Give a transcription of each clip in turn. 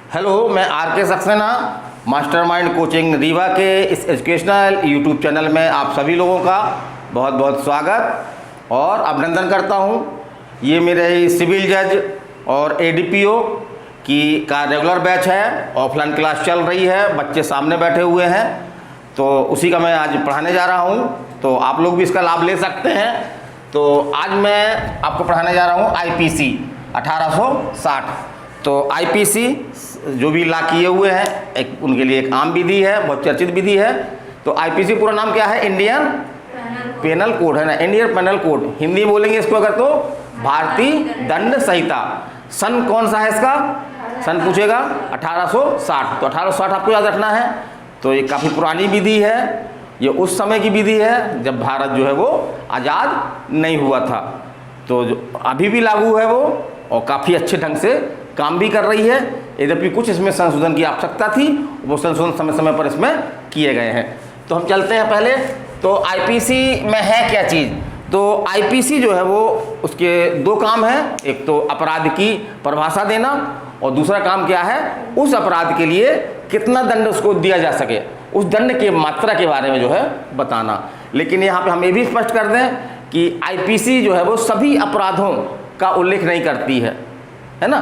Hello, मैं are के Saxena mastermind coaching Rewa के इस एजुकेशनल यूट्यूब चैनल में आप सभी लोगों का बहुत बहुत स्वागत और अभिनंदन करता हूं। ये मेरे सिविल जज और एडीपीओ का रेगुलर बैच है। ऑफलाइन क्लास चल रही है, बच्चे सामने बैठे हुए हैं, तो उसी का मैं आज पढ़ाने जा रहा हूं। तो आप लोग भी इसका लाभ ले सकते हैं। तो आज मैं आपको पढ़ाने जा रहा हूं आईपीसी 1860। तो आईपीसी जो भी ला किए हुए हैं, एक उनके लिए एक आम विधि है, बहुत चर्चित विधि है। तो आईपीसी पूरा नाम क्या है? इंडियन पेनल कोड है ना, इंडियन पेनल कोड। हिंदी बोलेंगे इसको अगर तो भारतीय दंड संहिता। सन कौन सा है इसका? सन पूछेगा 1860। तो 1860 आपको याद रखना है। तो ये काफ़ी पुरानी विधि है। ये उस समय की विधि है जब भारत जो है वो आज़ाद नहीं हुआ था। तो जो अभी भी लागू है वो, और काफ़ी अच्छे ढंग से काम भी कर रही है। यद्यपि कुछ इसमें संशोधन की आवश्यकता थी, वो संशोधन समय समय पर इसमें किए गए हैं। तो हम चलते हैं पहले। तो आईपीसी में है क्या चीज़? तो आईपीसी जो है वो, उसके दो काम हैं। एक तो अपराध की परिभाषा देना, और दूसरा काम क्या है? उस अपराध के लिए कितना दंड उसको दिया जा सके, उस दंड की मात्रा के बारे में जो है बताना। लेकिन यहाँ पे हम ये भी स्पष्ट कर दें कि आईपीसी जो है वो सभी अपराधों का उल्लेख नहीं करती है ना।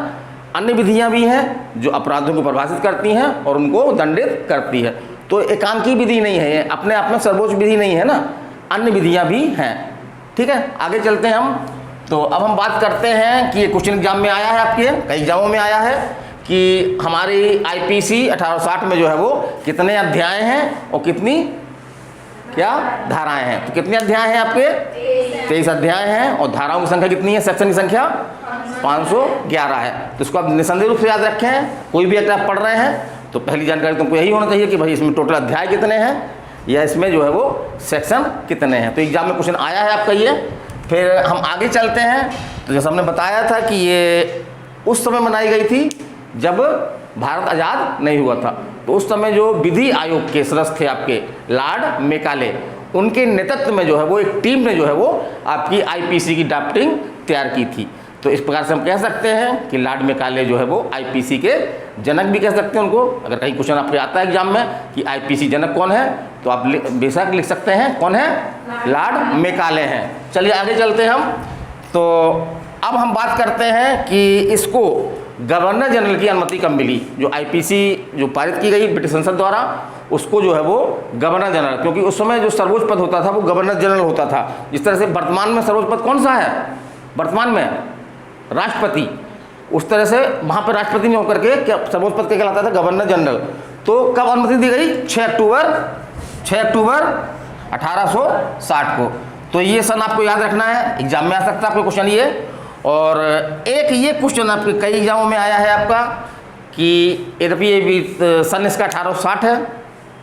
अन्य विधियां भी हैं जो अपराधों को परिभाषित करती हैं और उनको दंडित करती है। तो एकांकी विधि नहीं है, ये अपने आप में सर्वोच्च विधि नहीं है ना, अन्य विधियां भी हैं। ठीक है, आगे चलते हैं हम। तो अब हम बात करते हैं कि ये क्वेश्चन एग्जाम में आया है, आपके कई एग्जामों में आया है कि हमारी आईपीसी 1860 में जो है वो कितने अध्याय हैं और कितनी क्या धाराएं हैं। तो कितने अध्याय हैं आपके? 23 अध्याय हैं, और धाराओं की संख्या कितनी है? सेक्शन की संख्या 511 है। तो इसको आप निसंदेह रूप से याद रखें। कोई भी अगर आप पढ़ रहे हैं तो पहली जानकारी तुमको यही होना चाहिए कि भाई इसमें टोटल अध्याय कितने हैं या इसमें जो है वो सेक्शन कितने हैं। तो एग्जाम में क्वेश्चन आया है आपका ये। फिर हम आगे चलते हैं। तो जैसा हमने बताया था कि ये उस समय बनाई गई थी जब भारत आज़ाद नहीं हुआ था। तो उस समय जो विधि आयोग के सदस्य थे आपके लॉर्ड मेकाले, उनके नेतृत्व में जो है वो एक टीम ने जो है वो आपकी आईपीसी की ड्राफ्टिंग तैयार की थी। तो इस प्रकार से हम कह सकते हैं कि लॉर्ड मेकाले जो है वो आईपीसी के जनक भी कह सकते हैं उनको। अगर कहीं क्वेश्चन आपको आता है एग्जाम में कि आईपीसी जनक कौन है, तो आप बेशक लिख सकते हैं कौन है? लॉर्ड मेकाले हैं। चलिए आगे चलते हैं हम। तो अब हम बात करते हैं कि इसको गवर्नर जनरल की अनुमति कब मिली। जो आईपीसी जो पारित की गई ब्रिटिश संसद द्वारा, उसको जो है वो गवर्नर जनरल, क्योंकि उस समय जो सर्वोच्च पद होता था वो गवर्नर जनरल होता था। जिस तरह से वर्तमान में सर्वोच्च पद कौन सा है? वर्तमान में राष्ट्रपति। उस तरह से वहाँ पर राष्ट्रपति में होकर के क्या सर्वोच्च पद क्या कहलाता था? Governor general. तो कब अनुमति दी गई? 6 अक्टूबर 1860 को। तो ये सन आपको याद रखना है, एग्जाम में आ सकता है आपको क्वेश्चन ये। और एक ये क्वेश्चन आपके कई एग्जामों में आया है आपका कि यद्यपि ये भी सन इसका 1860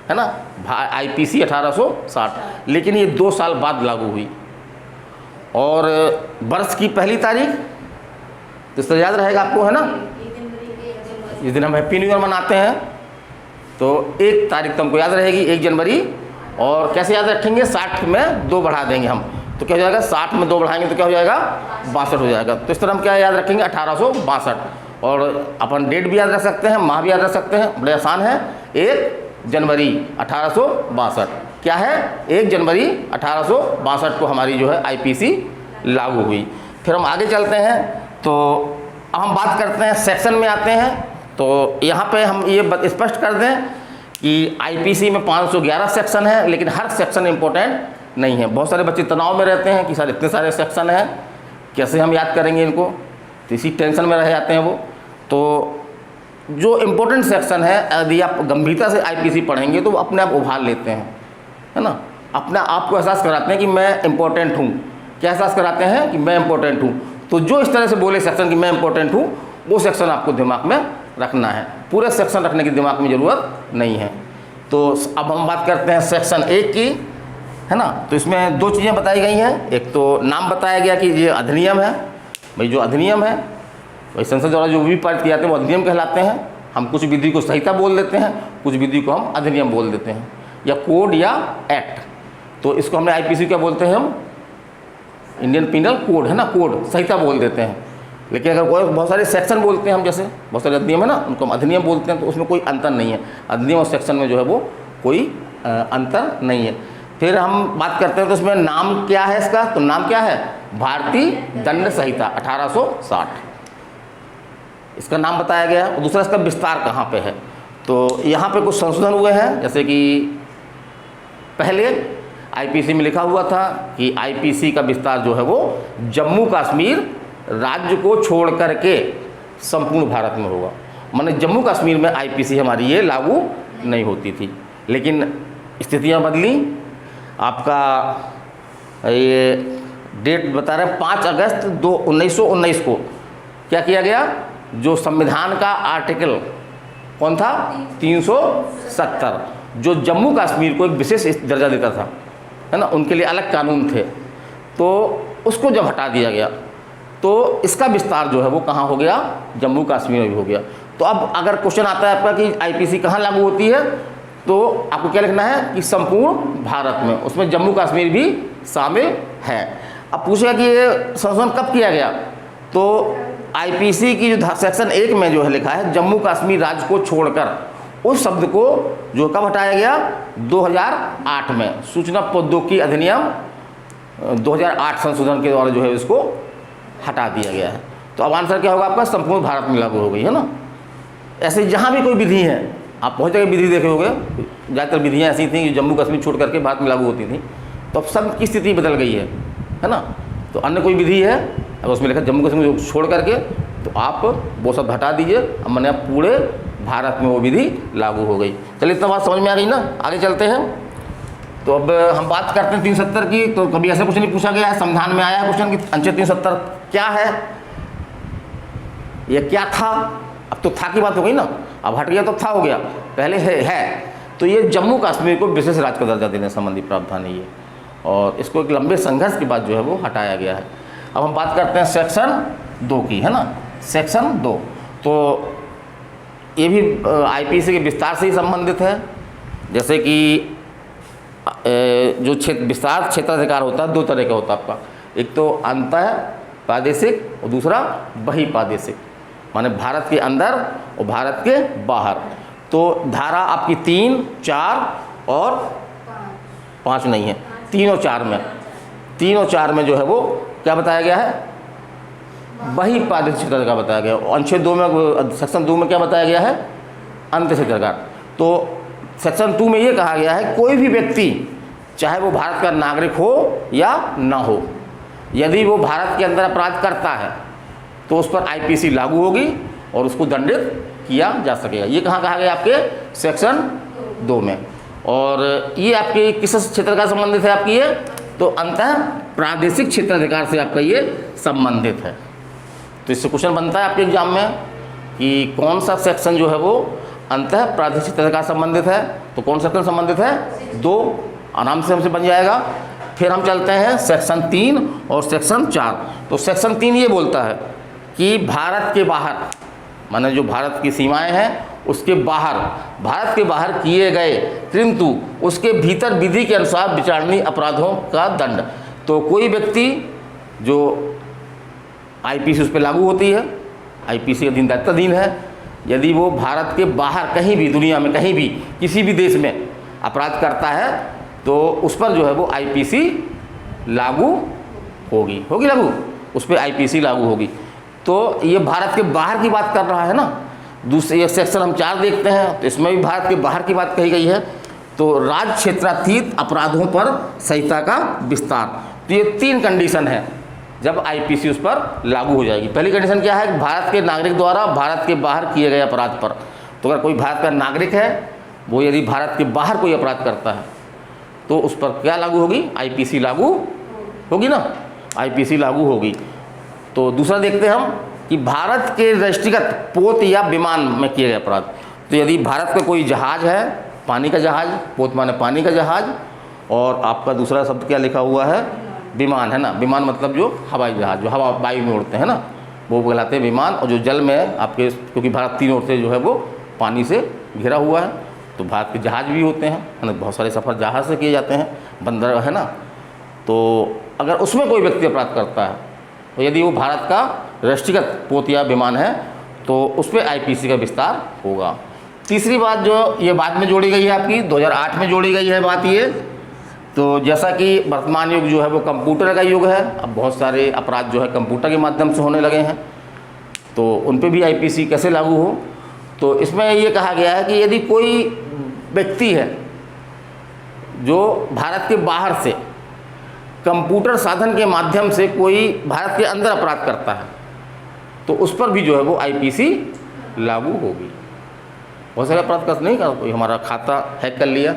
है ना, आईपीसी 1860, लेकिन ये 2 साल बाद लागू हुई। और वर्ष की पहली तारीख तो इससे याद रहेगा आपको, है ना, जिस दिन हम हैप्पी न्यू ईयर मनाते हैं। तो 1 तारीख तो हमको याद रहेगी, 1 जनवरी। और कैसे याद रखेंगे? 60 में 2 बढ़ा देंगे हम, तो क्या हो जाएगा? 60 में 2 बढ़ाएंगे तो क्या हो जाएगा? 62 हो जाएगा। तो इस तरह हम क्या याद रखेंगे? 1862। और अपन डेट भी याद रख सकते हैं, माह भी याद रख सकते हैं, बड़े आसान है। 1 जनवरी 1862 क्या है? 1 जनवरी 1862 को हमारी जो है आईपीसी लागू हुई। फिर हम आगे चलते हैं। तो अब हम बात करते हैं, सेक्शन में आते हैं। तो यहाँ पे हम ये स्पष्ट कर दें कि आईपीसी में 511 सेक्शन है, लेकिन हर सेक्शन इम्पोर्टेंट नहीं है। बहुत सारे बच्चे तनाव में रहते हैं कि सर इतने सारे सेक्शन हैं, कैसे हम याद करेंगे इनको, तो इसी टेंशन में रह जाते हैं वो। तो जो इम्पोर्टेंट सेक्शन है, यदि आप गंभीरता से आईपीसी पढ़ेंगे तो वो अपने आप उभार लेते हैं, है ना, अपने आप को एहसास कराते हैं कि मैं इम्पोर्टेंट हूँ। क्या एहसास कराते हैं? कि मैं इम्पोर्टेंट हूँ। तो जो इस तरह से बोले सेक्शन कि मैं इम्पोर्टेंट हूँ, वो सेक्शन आपको दिमाग में रखना है। पूरे सेक्शन रखने की दिमाग में ज़रूरत नहीं है। तो अब हम बात करते हैं सेक्शन 1 की, है ना। तो इसमें 2 चीज़ें बताई गई हैं। एक तो नाम बताया गया कि ये अधिनियम है। भाई जो अधिनियम है, भाई संसद द्वारा जो भी पारित किए जाते हैं वो अधिनियम कहलाते हैं। हम कुछ विधि को संहिता बोल देते हैं, कुछ विधि को हम अधिनियम बोल देते हैं, या कोड या एक्ट। तो इसको हमने आईपीसी क्या बोलते हैं? हम इंडियन पिनल कोड, है ना, कोड संहिता बोल देते हैं। लेकिन अगर कोई बहुत सारे सेक्शन बोलते हैं हम, जैसे बहुत सारे अधिनियम है ना, उनको हम अधिनियम बोलते हैं, तो उसमें कोई अंतर नहीं है। अधिनियम और सेक्शन में जो है वो कोई अंतर नहीं है। फिर हम बात करते हैं तो इसमें नाम क्या है इसका, तो नाम क्या है, भारतीय दंड संहिता 1860, इसका नाम बताया गया है। और दूसरा इसका विस्तार कहाँ पे है, तो यहाँ पे कुछ संशोधन हुए हैं। जैसे कि पहले आईपीसी में लिखा हुआ था कि आईपीसी का विस्तार जो है वो जम्मू कश्मीर राज्य को छोड़ करके संपूर्ण भारत में होगा, माने जम्मू कश्मीर में आईपीसी हमारी ये लागू नहीं होती थी। लेकिन स्थितियाँ बदली, आपका ये डेट बता रहे 5 अगस्त 1919 को क्या किया गया, जो संविधान का आर्टिकल कौन था 370, जो जम्मू कश्मीर को एक विशेष दर्जा देता था, है ना, उनके लिए अलग कानून थे, तो उसको जब हटा दिया गया तो इसका विस्तार जो है वो कहाँ हो गया, जम्मू कश्मीर में भी हो गया। तो अब अगर क्वेश्चन आता है आपका कि आईपीसी कहाँ लागू होती है, तो आपको क्या लिखना है कि संपूर्ण भारत में, उसमें जम्मू कश्मीर भी शामिल है। अब पूछेगा कि ये संशोधन कब किया गया, तो आईपीसी की जो सेक्शन 1 में जो है लिखा है जम्मू कश्मीर राज्य को छोड़कर, उस शब्द को जो कब हटाया गया 2008 में, सूचना प्रौद्योगिकी अधिनियम 2008 संशोधन के द्वारा जो है इसको हटा दिया गया है। तो अब आंसर क्या होगा आपका, संपूर्ण भारत में लागू हो गई, है ना। ऐसे जहाँ भी कोई विधि है, आप बहुत जगह विधि देखे होंगे, ज़्यादातर विधियाँ ऐसी थी जो जम्मू कश्मीर छोड़ करके भारत में लागू होती थी, तो अब सब की स्थिति बदल गई है ना। तो अन्य कोई विधि है अगर उसमें लिखा जम्मू कश्मीर छोड़ करके, तो आप वो सब हटा दीजिए, अब मैंने पूरे भारत में वो विधि लागू हो गई। चलिए इतना बात समझ में आ गई ना, आगे चलते हैं। तो अब हम बात करते हैं 370 की। तो कभी ऐसा कुछ नहीं पूछा गया है, संविधान में आया है क्वेश्चन कि अनुच्छेद 370 क्या है, ये क्या था। अब तो था की बात हो गई ना, अब हट गया तो था हो गया, पहले है। तो ये जम्मू कश्मीर को विशेष राज्य का दर्जा देने संबंधी प्रावधान है ये, और इसको एक लंबे संघर्ष के बाद जो है वो हटाया गया है। अब हम बात करते हैं सेक्शन 2 की, है ना। सेक्शन 2 तो ये भी आईपीसी के विस्तार से ही संबंधित है। जैसे कि जो विस्तार क्षेत्राधिकार होता है 2 तरह का होता है आपका, एक तो अंतः प्रादेशिक और दूसरा बहिर्प्रादेशिक, माने भारत के अंदर और भारत के बाहर। तो धारा आपकी 3, 4 और 5 नहीं है, 3 और 4 में जो है वो क्या बताया गया है, बहिर्प्रादेशिक क्षेत्राधिकार बताया गया। और अनुच्छेद 2 में, सेक्शन 2 में क्या बताया गया है, अंत क्षेत्राधिकार। तो सेक्शन 2 में ये कहा गया है कोई भी व्यक्ति चाहे वो भारत का नागरिक हो या ना हो, यदि वो भारत के अंदर अपराध करता है तो उस पर आईपीसी लागू होगी और उसको दंडित किया जा सकेगा। ये कहाँ कहा गया आपके सेक्शन 2 में। और ये आपके किस क्षेत्र का संबंधित है आपकी, ये तो अंतः प्रादेशिक क्षेत्राधिकार से आपका ये संबंधित है। तो इससे क्वेश्चन बनता है आपके एग्जाम में कि कौन सा सेक्शन जो है वो अंतः प्रादेशिक क्षेत्राधिकार संबंधित है, तो कौन सा सेक्शन संबंधित है, 2 आराम से हमसे बन जाएगा। फिर हम चलते हैं सेक्शन 3 और सेक्शन 4। तो सेक्शन 3 ये बोलता है कि भारत के बाहर, माने जो भारत की सीमाएं हैं उसके बाहर, भारत के बाहर किए गए किंतु उसके भीतर विधि के अनुसार विचारणीय अपराधों का दंड। तो कोई व्यक्ति जो आईपीसी उस पर लागू होती है, आईपीसी का दायित्वाधीन है, यदि वो भारत के बाहर कहीं भी दुनिया में कहीं भी किसी भी देश में अपराध करता है तो उस पर जो है वो आईपीसी लागू होगी लागू, उस पर आईपीसी लागू होगी। तो ये भारत के बाहर की बात कर रहा है ना। दूसरे सेक्शन हम 4 देखते हैं तो इसमें भी भारत के बाहर की बात कही गई है। तो राज्य क्षेत्रातीत अपराधों पर संहिता का विस्तार, तो ये 3 कंडीशन है जब आईपीसी उस पर लागू हो जाएगी। पहली कंडीशन क्या है कि भारत के नागरिक द्वारा भारत के बाहर किए गए अपराध पर। तो अगर कोई भारत का नागरिक है वो यदि भारत के बाहर कोई अपराध करता है तो उस पर क्या लागू होगी, आईपीसी लागू होगी ना, आईपीसी लागू होगी। तो दूसरा देखते हैं हम कि भारत के राष्ट्रीयगत पोत या विमान में किए गए अपराध। तो यदि भारत का कोई जहाज है, पानी का जहाज, पोत माने पानी का जहाज, और आपका दूसरा शब्द क्या लिखा हुआ है, विमान, है ना। विमान मतलब जो हवाई जहाज, जो हवा वायु में उड़ते हैं ना, वो कहलाते हैं विमान। और जो जल में आपके, क्योंकि भारत 3 ओर से जो है वो पानी से घिरा हुआ है, तो भारत के जहाज भी होते हैं, है ना। बहुत सारे सफ़र जहाज से किए जाते हैं, बंदर, है ना। तो अगर उसमें कोई व्यक्ति अपराध करता है और यदि वो भारत का राष्ट्रीयकृत पोत या विमान है तो उस पर आईपीसी का विस्तार होगा। तीसरी बात जो ये बाद में जोड़ी गई है, आपकी 2008 में जोड़ी गई है बात ये, तो जैसा कि वर्तमान युग जो है वो कंप्यूटर का युग है, अब बहुत सारे अपराध जो है कंप्यूटर के माध्यम से होने लगे हैं, तो उन पे भी आईपीसी कैसे लागू हो। तो इसमें ये कहा गया है कि यदि कोई व्यक्ति है जो भारत के बाहर से कंप्यूटर साधन के माध्यम से कोई भारत के अंदर अपराध करता है तो उस पर भी जो है वो आईपीसी लागू होगी। बहुत सारे अपराध कर नहीं कर, कोई हमारा खाता हैक कर लिया,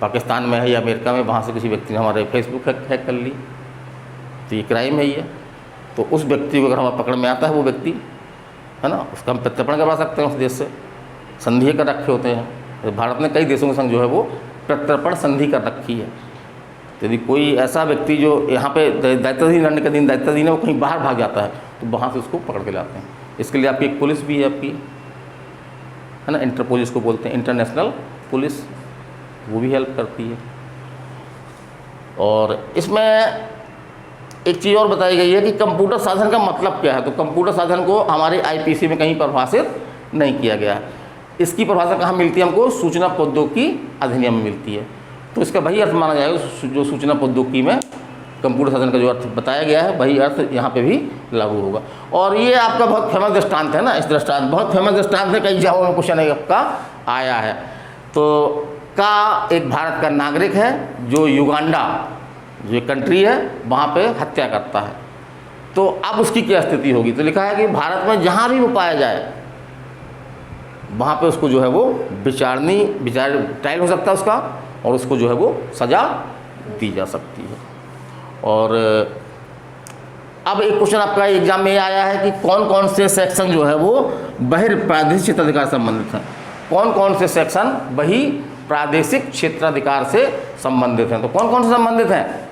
पाकिस्तान में है या अमेरिका में, वहाँ से किसी व्यक्ति ने हमारे फेसबुक हैक कर ली, तो ये क्राइम है ये। तो उस व्यक्ति को अगर हमारे पकड़ में आता है वो व्यक्ति, है ना, उसका हम प्रत्यर्पण करवा सकते हैं उस देश से, संधि कर रखे होते हैं। तो भारत ने कई देशों के संग जो है वो प्रत्यर्पण संधि कर रखी है। तो यदि कोई ऐसा व्यक्ति जो यहाँ पे दायित्वाधीन रहने के दिन दायित्वाधीन है, वो कहीं बाहर भाग जाता है तो वहाँ से उसको पकड़ के लाते हैं। इसके लिए आपकी एक पुलिस भी है आपकी, है ना, इंटरपोल जिसको बोलते हैं, इंटरनेशनल पुलिस, वो भी हेल्प करती है। और इसमें एक चीज़ और बताई गई है कि कंप्यूटर साधन का मतलब क्या है। तो कंप्यूटर साधन को हमारे आईपीसी में कहीं परिभाषित नहीं किया गया है। इसकी परिभाषा कहाँ मिलती है हमको? सूचना प्रौद्योगिकी अधिनियम में मिलती है। तो इसका वही अर्थ माना जाएगा जो सूचना प्रौद्योगिकी में कंप्यूटर साधन का जो अर्थ बताया गया है, वही अर्थ यहाँ पे भी लागू होगा। और ये आपका बहुत फेमस दृष्टांत है ना, इस दृष्टांत बहुत फेमस दृष्टांत है, कई जगहों में क्वेश्चन आपका आया है। तो का एक भारत का नागरिक है जो युगांडा जो कंट्री है वहाँ पे हत्या करता है, तो अब उसकी क्या स्थिति होगी? तो लिखा है कि भारत में जहाँ भी वो पाया जाए वहाँ पे उसको जो है वो ट्रायल हो सकता है उसका, और उसको जो है वो सज़ा दी जा सकती है। और अब एक क्वेश्चन आपका एग्जाम में आया है कि कौन कौन से सेक्शन जो है वो बहिर्प्रादेशिक क्षेत्राधिकार से संबंधित हैं। कौन कौन से सेक्शन बहिर्प्रादेशिक क्षेत्राधिकार से संबंधित हैं? तो कौन कौन से संबंधित हैं?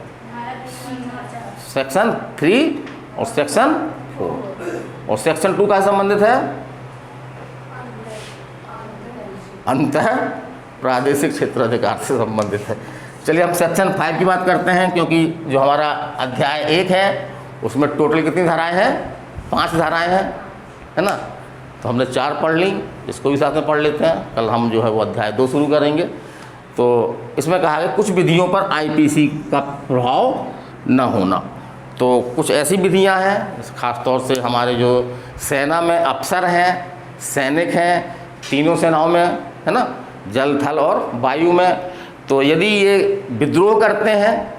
सेक्शन 3 और सेक्शन 4। और सेक्शन 2 का संबंधित है अंतः प्रादेशिक क्षेत्राधिकार से संबंधित है। चलिए हम सेक्शन 5 की बात करते हैं, क्योंकि जो हमारा अध्याय 1 है उसमें टोटल कितनी धाराएं हैं? 5 धाराएं हैं, है ना। तो हमने 4 पढ़ ली, इसको भी साथ में पढ़ लेते हैं। कल हम जो है वो अध्याय 2 शुरू करेंगे। तो इसमें कहा है कुछ विधियों पर आईपीसी का प्रभाव न होना। तो कुछ ऐसी विधियां हैं, ख़ास तौर से हमारे जो सेना में अफसर हैं, सैनिक हैं, तीनों सेनाओं में, है ना, जल थल और वायु में, तो यदि ये विद्रोह करते हैं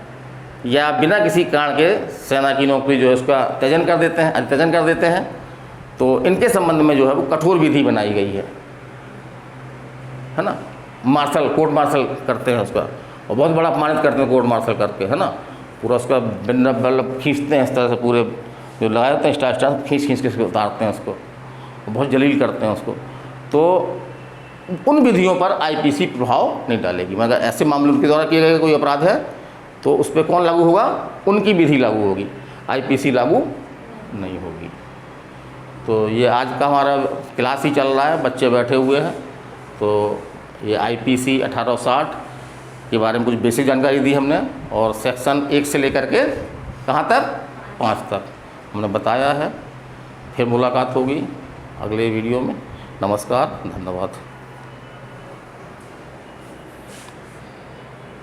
या बिना किसी कारण के सेना की नौकरी जो है उसका त्यजन कर देते हैं, तो इनके संबंध में जो है वो कठोर विधि बनाई गई है ना। कोर्ट मार्शल करते हैं उसका, और बहुत बड़ा अपमानित करते हैं कोर्ट मार्शल करके, है ना, पूरा उसका मतलब खींचते हैं इस तरह से, पूरे जो लगाए होते हैं स्टार खींच के उतारते हैं उसको, बहुत जलील करते हैं उसको। तो उन विधियों पर आईपीसी प्रभाव नहीं डालेगी, मगर ऐसे मामलों के द्वारा किए गए कोई अपराध है तो उस पर कौन लागू होगा? उनकी विधि लागू होगी, आईपीसी लागू नहीं होगी। तो ये आज का हमारा क्लास ही चल रहा है, बच्चे बैठे हुए हैं। तो ये आईपीसी 1860 के बारे में कुछ बेसिक जानकारी दी हमने, और सेक्शन 1 से लेकर के कहाँ तक? 5 तक हमने बताया है। फिर मुलाकात होगी अगले वीडियो में। नमस्कार, धन्यवाद।